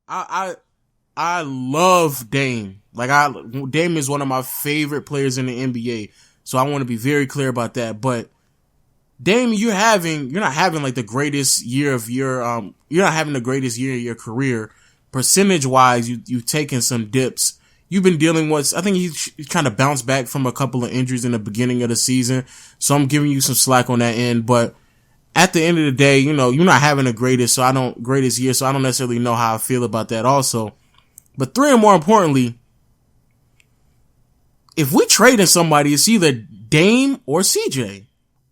I I love Dame. Dame is one of my favorite players in the NBA. So I want to be very clear about that. But Dame, you're not having like the greatest year of your you're not having the greatest year of your career. Percentage wise, you've taken some dips. You've been dealing with, I think he's trying to bounce back from a couple of injuries in the beginning of the season. So I'm giving you some slack on that end. But at the end of the day, you're not having the greatest year, so I don't necessarily know how I feel about that also. But three, and more importantly, if we trade in somebody, it's either Dame or CJ.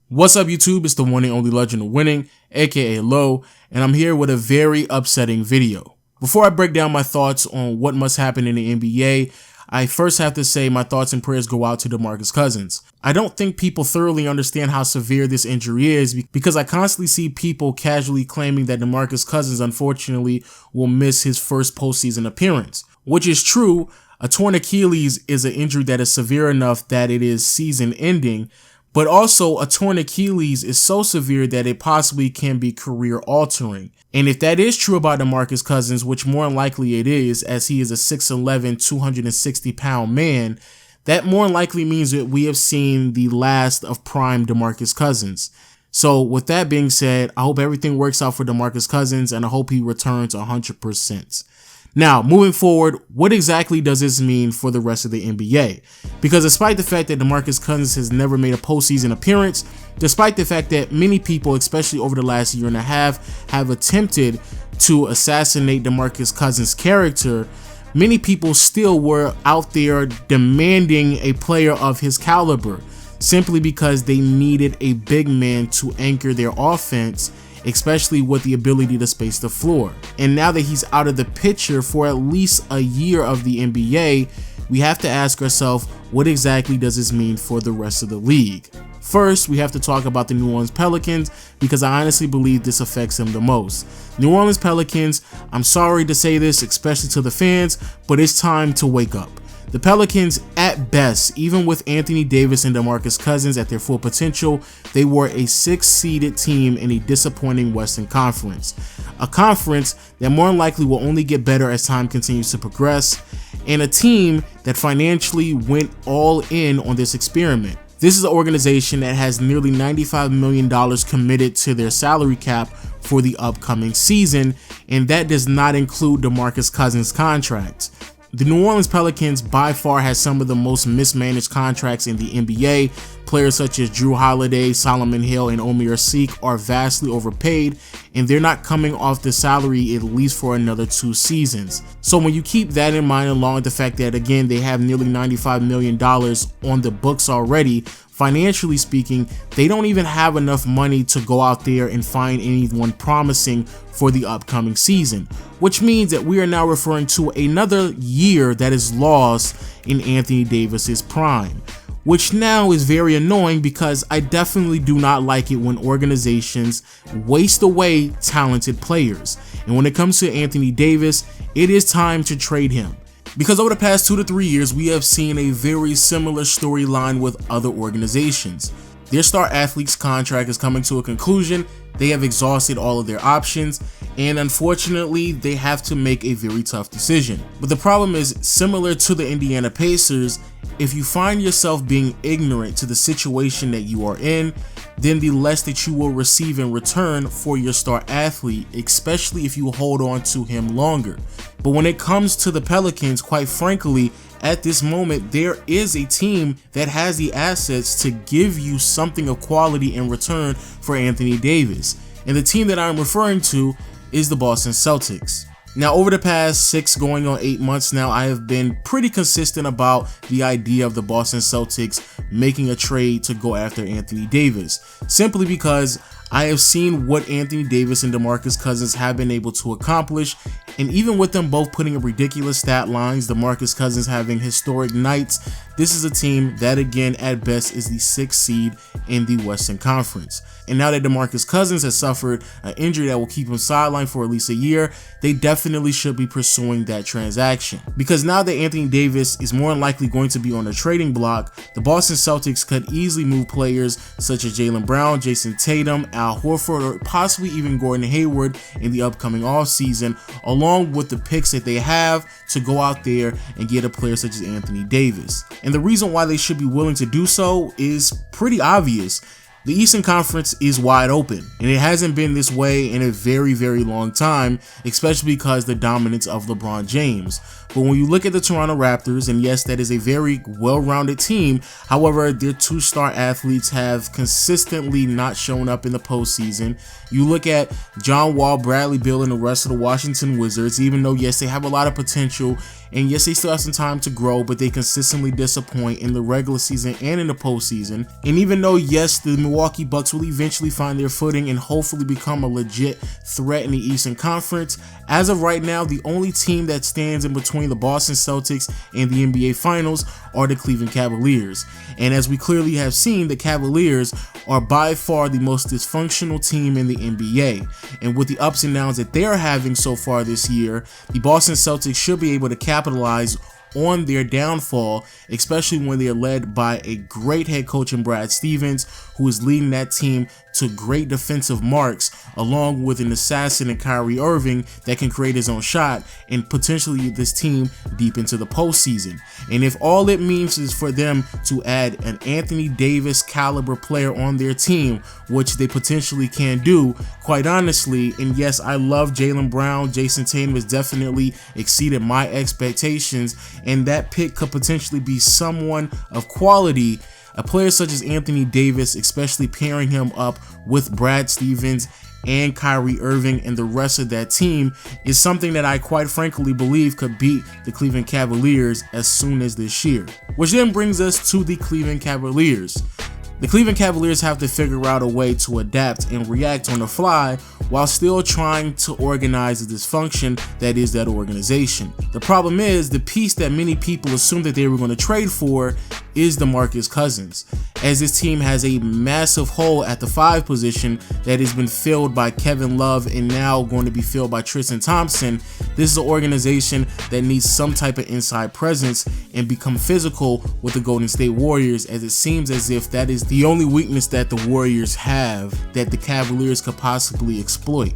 What's up, YouTube? It's the one and only Legend of Winning, aka Low, and I'm here with a very upsetting video. Before I break down my thoughts on what must happen in the NBA, I first have to say my thoughts and prayers go out to DeMarcus Cousins. I don't think people thoroughly understand how severe this injury is because I constantly see people casually claiming that DeMarcus Cousins unfortunately will miss his first postseason appearance, which is true. A torn Achilles is an injury that is severe enough that it is season ending, but also a torn Achilles is so severe that it possibly can be career altering. And if that is true about DeMarcus Cousins, which more than likely it is, as he is a 6'11", 260-pound man, that more than likely means that we have seen the last of prime DeMarcus Cousins. So with that being said, I hope everything works out for DeMarcus Cousins and I hope he returns 100%. Now, moving forward, what exactly does this mean for the rest of the NBA? Because despite the fact that DeMarcus Cousins has never made a postseason appearance, despite the fact that many people, especially over the last year and a half, have attempted to assassinate DeMarcus Cousins' character, many people still were out there demanding a player of his caliber, simply because they needed a big man to anchor their offense, especially with the ability to space the floor. And now that he's out of the picture for at least a year of the NBA, we have to ask ourselves, what exactly does this mean for the rest of the league? First, we have to talk about the New Orleans Pelicans because I honestly believe this affects them the most. New Orleans Pelicans, I'm sorry to say this, especially to the fans, but it's time to wake up. The Pelicans, at best, even with Anthony Davis and DeMarcus Cousins at their full potential, they were a 6-seeded team in a disappointing Western Conference. A conference that more than likely will only get better as time continues to progress, and a team that financially went all in on this experiment. This is an organization that has nearly $95 million committed to their salary cap for the upcoming season, and that does not include DeMarcus Cousins' contract. The New Orleans Pelicans by far has some of the most mismanaged contracts in the NBA. Players such as Drew Holiday, Solomon Hill, and Omer Asik are vastly overpaid, and they're not coming off the salary at least for another 2 seasons. So when you keep that in mind, along with the fact that again they have nearly $95 million on the books already, financially speaking, they don't even have enough money to go out there and find anyone promising for the upcoming season, which means that we are now referring to another year that is lost in Anthony Davis's prime, which now is very annoying because I definitely do not like it when organizations waste away talented players. And when it comes to Anthony Davis, it is time to trade him. Because over the past 2 to 3 years, we have seen a very similar storyline with other organizations. Their star athlete's contract is coming to a conclusion, they have exhausted all of their options, and unfortunately, they have to make a very tough decision. But the problem is, similar to the Indiana Pacers, if you find yourself being ignorant to the situation that you are in, then the less that you will receive in return for your star athlete, especially if you hold on to him longer. But when it comes to the Pelicans, quite frankly, at this moment, there is a team that has the assets to give you something of quality in return for Anthony Davis. And the team that I'm referring to is the Boston Celtics. Now, over the past 6 going on 8 months now, I have been pretty consistent about the idea of the Boston Celtics making a trade to go after Anthony Davis, simply because I have seen what Anthony Davis and DeMarcus Cousins have been able to accomplish, and even with them both putting up ridiculous stat lines, DeMarcus Cousins having historic nights, this is a team that again at best is the 6th seed in the Western Conference. And now that DeMarcus Cousins has suffered an injury that will keep him sidelined for at least a year, they definitely should be pursuing that transaction. Because now that Anthony Davis is more than likely going to be on the trading block, the Boston Celtics could easily move players such as Jaylen Brown, Jason Tatum, Al Horford, or possibly even Gordon Hayward in the upcoming offseason, along along with the picks that they have to go out there and get a player such as Anthony Davis. And the reason why they should be willing to do so is pretty obvious. The Eastern Conference is wide open, and it hasn't been this way in a very, very long time, especially because the dominance of LeBron James. But when you look at the Toronto Raptors, and yes, that is a very well-rounded team, however, their two-star athletes have consistently not shown up in the postseason. You look at John Wall, Bradley Beal, and the rest of the Washington Wizards, even though, yes, they have a lot of potential, and yes, they still have some time to grow, but they consistently disappoint in the regular season and in the postseason. And even though, yes, the Milwaukee Bucks will eventually find their footing and hopefully become a legit threat in the Eastern Conference, as of right now, the only team that stands in between the Boston Celtics and the NBA Finals are the Cleveland Cavaliers. And as we clearly have seen, the Cavaliers are by far the most dysfunctional team in the NBA. And with the ups and downs that they're having so far this year, the Boston Celtics should be able to capitalize on their downfall, especially when they are led by a great head coach in Brad Stevens, who is leading that team to great defensive marks, along with an assassin in Kyrie Irving that can create his own shot and potentially lead this team deep into the postseason. And if all it means is for them to add an Anthony Davis caliber player on their team, which they potentially can do, quite honestly, and yes, I love Jaylen Brown, Jason Tatum has definitely exceeded my expectations, and that pick could potentially be someone of quality. A player such as Anthony Davis, especially pairing him up with Brad Stevens and Kyrie Irving and the rest of that team, is something that I quite frankly believe could beat the Cleveland Cavaliers as soon as this year. Which then brings us to the Cleveland Cavaliers. The Cleveland Cavaliers have to figure out a way to adapt and react on the fly while still trying to organize the dysfunction that is that organization. The problem is, the piece that many people assumed that they were going to trade for is DeMarcus Cousins, as this team has a massive hole at the 5 position that has been filled by Kevin Love and now going to be filled by Tristan Thompson. This is an organization that needs some type of inside presence and become physical with the Golden State Warriors, as it seems as if that is the only weakness that the Warriors have that the Cavaliers could possibly exploit.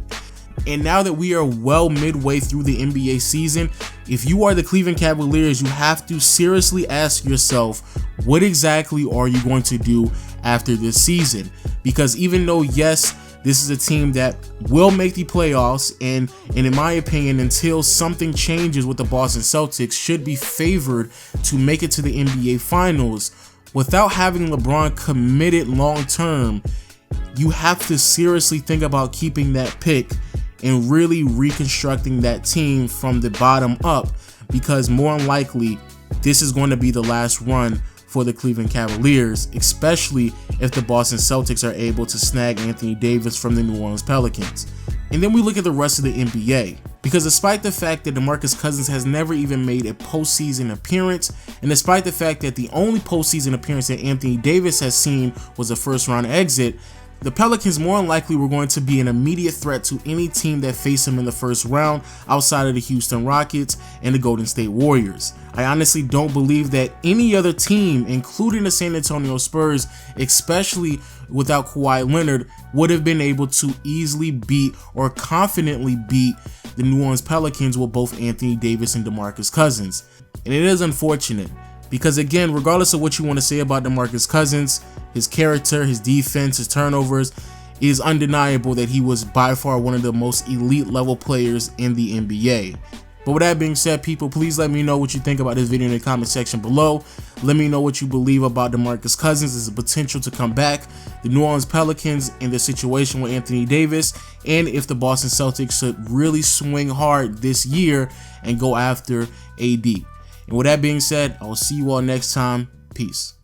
And now that we are well midway through the NBA season, if you are the Cleveland Cavaliers, you have to seriously ask yourself, what exactly are you going to do after this season? Because even though, yes, this is a team that will make the playoffs, and in my opinion, until something changes with the Boston Celtics, should be favored to make it to the NBA Finals, without having LeBron committed long term, you have to seriously think about keeping that pick and really reconstructing that team from the bottom up, because more than likely this is going to be the last run for the Cleveland Cavaliers, especially if the Boston Celtics are able to snag Anthony Davis from the New Orleans Pelicans. And then we look at the rest of the NBA, because despite the fact that DeMarcus Cousins has never even made a postseason appearance, and despite the fact that the only postseason appearance that Anthony Davis has seen was a first-round exit, the Pelicans more than likely were going to be an immediate threat to any team that faced them in the first round outside of the Houston Rockets and the Golden State Warriors. I honestly don't believe that any other team, including the San Antonio Spurs, especially without Kawhi Leonard, would have been able to easily beat or confidently beat the New Orleans Pelicans with both Anthony Davis and DeMarcus Cousins. And it is unfortunate, because again, regardless of what you want to say about DeMarcus Cousins, his character, his defense, his turnovers, it is undeniable that he was by far one of the most elite level players in the NBA. But with that being said, people, please let me know what you think about this video in the comment section below. Let me know what you believe about DeMarcus Cousins' as a potential to come back, the New Orleans Pelicans and the situation with Anthony Davis, and if the Boston Celtics should really swing hard this year and go after AD. And with that being said, I will see you all next time. Peace.